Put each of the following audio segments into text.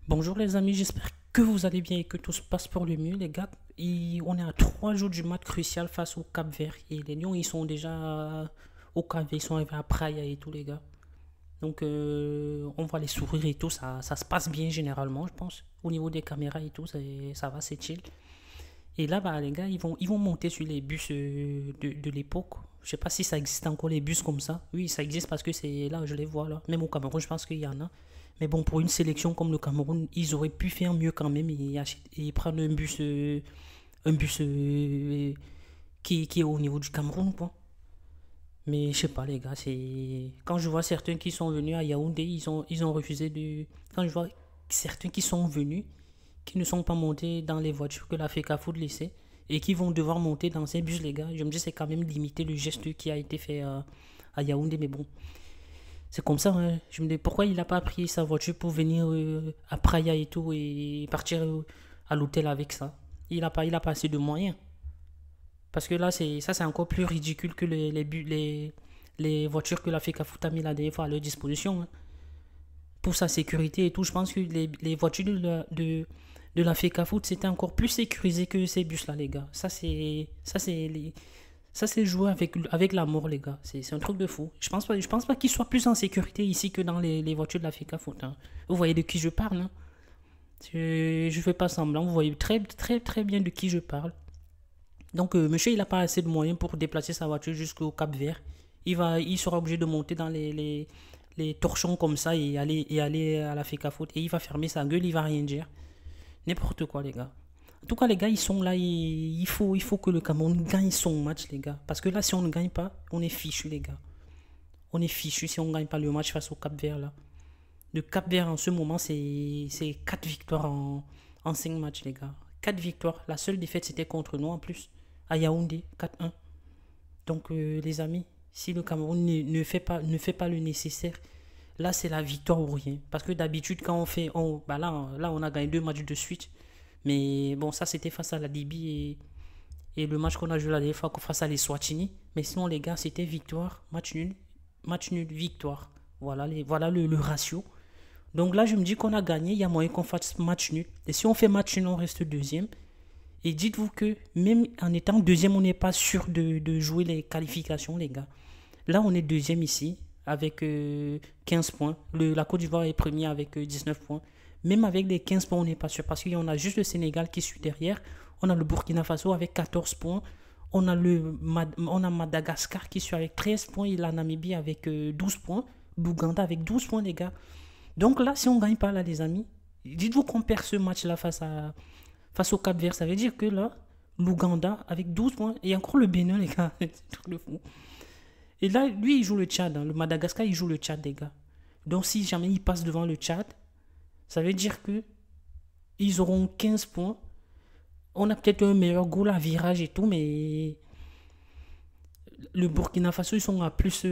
Bonjour les amis, j'espère que vous allez bien et que tout se passe pour le mieux les gars. On est à 3 jours du match crucial face au Cap Vert et les Lions ils sont déjà au Cap Vert, ils sont arrivés à Praia et tout les gars. Donc on voit les sourires et tout, ça se passe bien généralement je pense. Au niveau des caméras et tout, ça va, c'est chill. Et là bah les gars ils vont monter sur les bus de l'époque. Je sais pas si ça existe encore les bus comme ça. Oui ça existe parce que c'est là je les vois là. Même au Cameroun je pense qu'il y en a. Mais bon, pour une sélection comme le Cameroun, ils auraient pu faire mieux quand même et prendre un bus qui est au niveau du Cameroun, quoi. Mais je sais pas, les gars, c'est. Quand je vois certains qui sont venus à Yaoundé, ils ont refusé de. Quand je vois certains qui sont venus, qui ne sont pas montés dans les voitures que la FECAFOOT laissait, et qui vont devoir monter dans ces bus, les gars, je me dis c'est quand même limiter le geste qui a été fait à Yaoundé, mais bon, c'est comme ça, hein. Je me dis pourquoi il n'a pas pris sa voiture pour venir à Praia et tout et partir à l'hôtel avec ça. Il a pas assez de moyens. Parce que là, c'est encore plus ridicule que les voitures que la FECAFOOT a mis la dernière fois à leur disposition, hein. Pour sa sécurité et tout, je pense que les voitures de la FECAFOOT, c'était encore plus sécurisé que ces bus-là, les gars. Ça, c'est jouer avec la mort, les gars. C'est un truc de fou. Je pense pas qu'ils soient plus en sécurité ici que dans les voitures de la FICA Foot, hein. Vous voyez de qui je parle, hein. Je fais pas semblant. Vous voyez très, très, très bien de qui je parle. Donc, monsieur, il n'a pas assez de moyens pour déplacer sa voiture jusqu'au Cap Vert. Il sera obligé de monter dans les torchons comme ça et aller à la FICA Foot. Et il va fermer sa gueule, il va rien dire. N'importe quoi, les gars. En tout cas, les gars, ils sont là. Il faut que le Cameroun gagne son match, les gars. Parce que là, si on ne gagne pas, on est fichu, les gars. On est fichu si on ne gagne pas le match face au Cap Vert, là. Le Cap Vert, en ce moment, c'est 4 victoires en 5 matchs, les gars. 4 victoires. La seule défaite, c'était contre nous, en plus. À Yaoundé, 4-1. Donc, les amis, si le Cameroun ne fait pas le nécessaire, là, c'est la victoire ou rien. Parce que d'habitude, quand on fait. Bah là, on a gagné 2 matchs de suite. Mais bon, ça, c'était face à la Libye et le match qu'on a joué la dernière fois face à les Swatini. Mais sinon, les gars, c'était victoire, match nul, victoire. Voilà le ratio. Donc là, je me dis qu'on a gagné. Il y a moyen qu'on fasse match nul. Et si on fait match nul, on reste deuxième. Et dites-vous que même en étant deuxième, on n'est pas sûr de jouer les qualifications, les gars. Là, on est deuxième ici avec 15 points. La Côte d'Ivoire est premier avec 19 points. Même avec les 15 points, on n'est pas sûr parce qu'on a juste le Sénégal qui suit derrière. On a le Burkina Faso avec 14 points. On a Madagascar qui suit avec 13 points et la Namibie avec 12 points. L'Ouganda avec 12 points, les gars. Donc là, si on ne gagne pas, là, les amis, dites-vous qu'on perd ce match-là face au Cap Vert. Ça veut dire que là, l'Ouganda avec 12 points et encore le Bénin, les gars. C'est un truc de fou. Et là, lui, il joue le Tchad, hein. Le Madagascar, il joue le Tchad, les gars. Donc si jamais il passe devant le Tchad, ça veut dire que ils auront 15 points. On a peut-être un meilleur goal à virage et tout, mais le Burkina Faso, ils sont à plus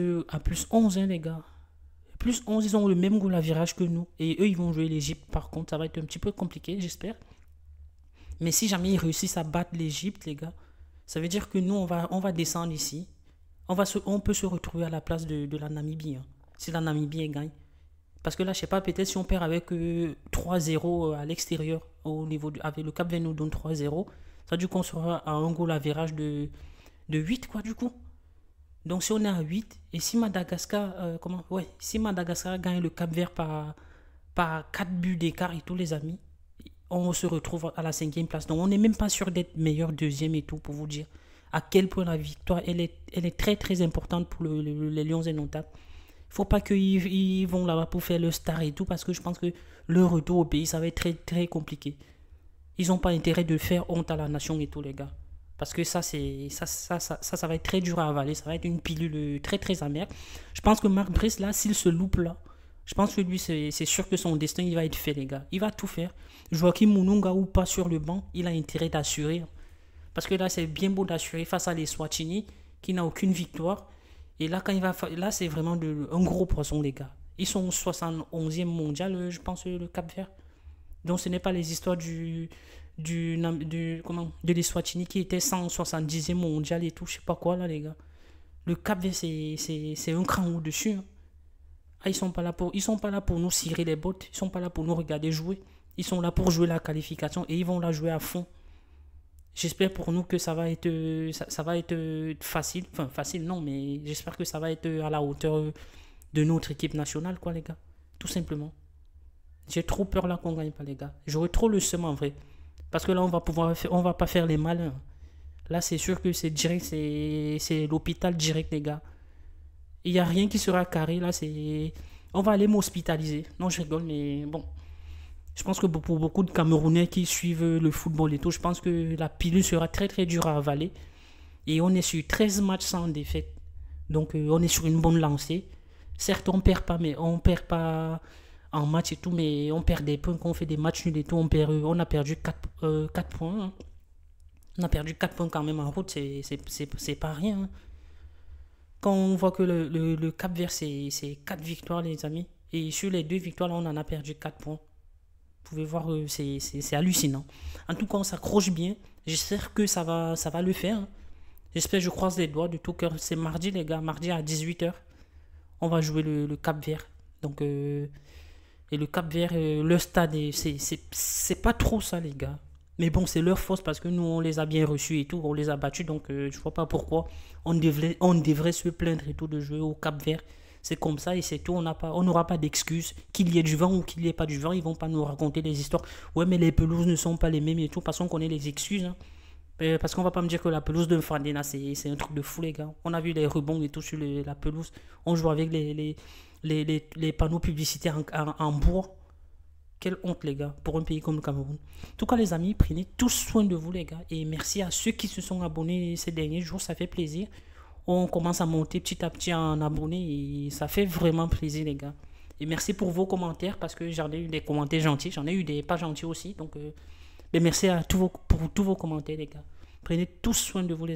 11, hein, les gars. Plus 11, ils ont le même goal à virage que nous. Et eux, ils vont jouer l'Egypte. Par contre, ça va être un petit peu compliqué, j'espère. Mais si jamais ils réussissent à battre l'Egypte, les gars, ça veut dire que nous, on va descendre ici. On peut se retrouver à la place de la Namibie, hein, si la Namibie gagne. Parce que là, je sais pas, peut-être si on perd avec 3-0 à l'extérieur, avec le Cap Vert nous donne 3-0, ça veut dire qu'on sera à un goal à virage de 8, quoi, du coup. Donc si on est à 8, et si Madagascar, si Madagascar gagne le Cap Vert par 4 buts d'écart et tous les amis, on se retrouve à la cinquième place. Donc on n'est même pas sûr d'être meilleur deuxième et tout, pour vous dire à quel point la victoire, elle est très très importante pour les Lions indomptables. Il ne faut pas qu'ils vont là-bas pour faire le star et tout, parce que je pense que le retour au pays, ça va être très très compliqué. Ils n'ont pas intérêt de faire honte à la nation et tout, les gars. Parce que ça va être très dur à avaler. Ça va être une pilule très très amère. Je pense que Marc Brice, là, s'il se loupe là, je pense que lui, c'est sûr que son destin, il va être fait, les gars. Il va tout faire. Joachim Moununga ou pas sur le banc, il a intérêt d'assurer. Parce que là, c'est bien beau d'assurer face à les Swatini, qui n'a aucune victoire. Et là, là c'est vraiment un gros poisson, les gars. Ils sont au 71e mondial, je pense, le Cap Vert. Donc ce n'est pas les histoires de l'Eswatini qui était 170e mondial et tout, je sais pas quoi là, les gars. Le Cap Vert, c'est un cran au-dessus, hein. Ah, ils sont pas là pour nous cirer les bottes, ils sont pas là pour nous regarder jouer. Ils sont là pour jouer la qualification et ils vont la jouer à fond. J'espère pour nous que ça va être facile. Enfin, facile non, mais j'espère que ça va être à la hauteur de notre équipe nationale, quoi, les gars. Tout simplement. J'ai trop peur là qu'on gagne pas, les gars. J'aurais trop le seum en vrai. Parce que là, on va pas faire les malins. Là, c'est sûr que c'est direct, c'est l'hôpital direct, les gars. Il n'y a rien qui sera carré. Là, c'est. On va aller m'hospitaliser. Non, je rigole, mais bon. Je pense que pour beaucoup de Camerounais qui suivent le football et tout, je pense que la pilule sera très très dure à avaler. Et on est sur 13 matchs sans défaite. Donc on est sur une bonne lancée. Certes, on perd pas en match et tout, mais on perd des points. Quand on fait des matchs nuls et tout, on a perdu 4 points. Hein. On a perdu 4 points quand même en route, c'est pas rien. Hein. Quand on voit que le Cap Vert, c'est 4 victoires, les amis. Et sur les 2 victoires, là, on en a perdu 4 points. Vous pouvez voir, c'est hallucinant. En tout cas, on s'accroche bien. J'espère que ça va le faire. Hein. J'espère, je croise les doigts de tout cœur. C'est mardi, les gars. Mardi à 18h. On va jouer le Cap Vert. Donc, et le Cap Vert, leur stade, c'est pas trop ça, les gars. Mais bon, c'est leur force parce que nous, on les a bien reçus et tout. On les a battus. Donc, je vois pas pourquoi on devrait se plaindre et tout de jouer au Cap Vert. C'est comme ça et c'est tout. On n'aura pas d'excuses. Qu'il y ait du vent ou qu'il n'y ait pas du vent, ils vont pas nous raconter des histoires. Ouais, mais les pelouses ne sont pas les mêmes et tout. Parce qu'on connaît les excuses. Hein. Parce qu'on va pas me dire que la pelouse de Fandena, c'est un truc de fou, les gars. On a vu les rebonds et tout sur la pelouse. On joue avec les panneaux publicitaires en bois. Quelle honte, les gars, pour un pays comme le Cameroun. En tout cas, les amis, prenez tous soin de vous, les gars. Et merci à ceux qui se sont abonnés ces derniers jours. Ça fait plaisir. On commence à monter petit à petit en abonnés et ça fait vraiment plaisir, les gars. Et merci pour vos commentaires parce que j'en ai eu des commentaires gentils. J'en ai eu des pas gentils aussi. Donc, mais merci pour tous vos commentaires, les gars. Prenez tous soin de vous, les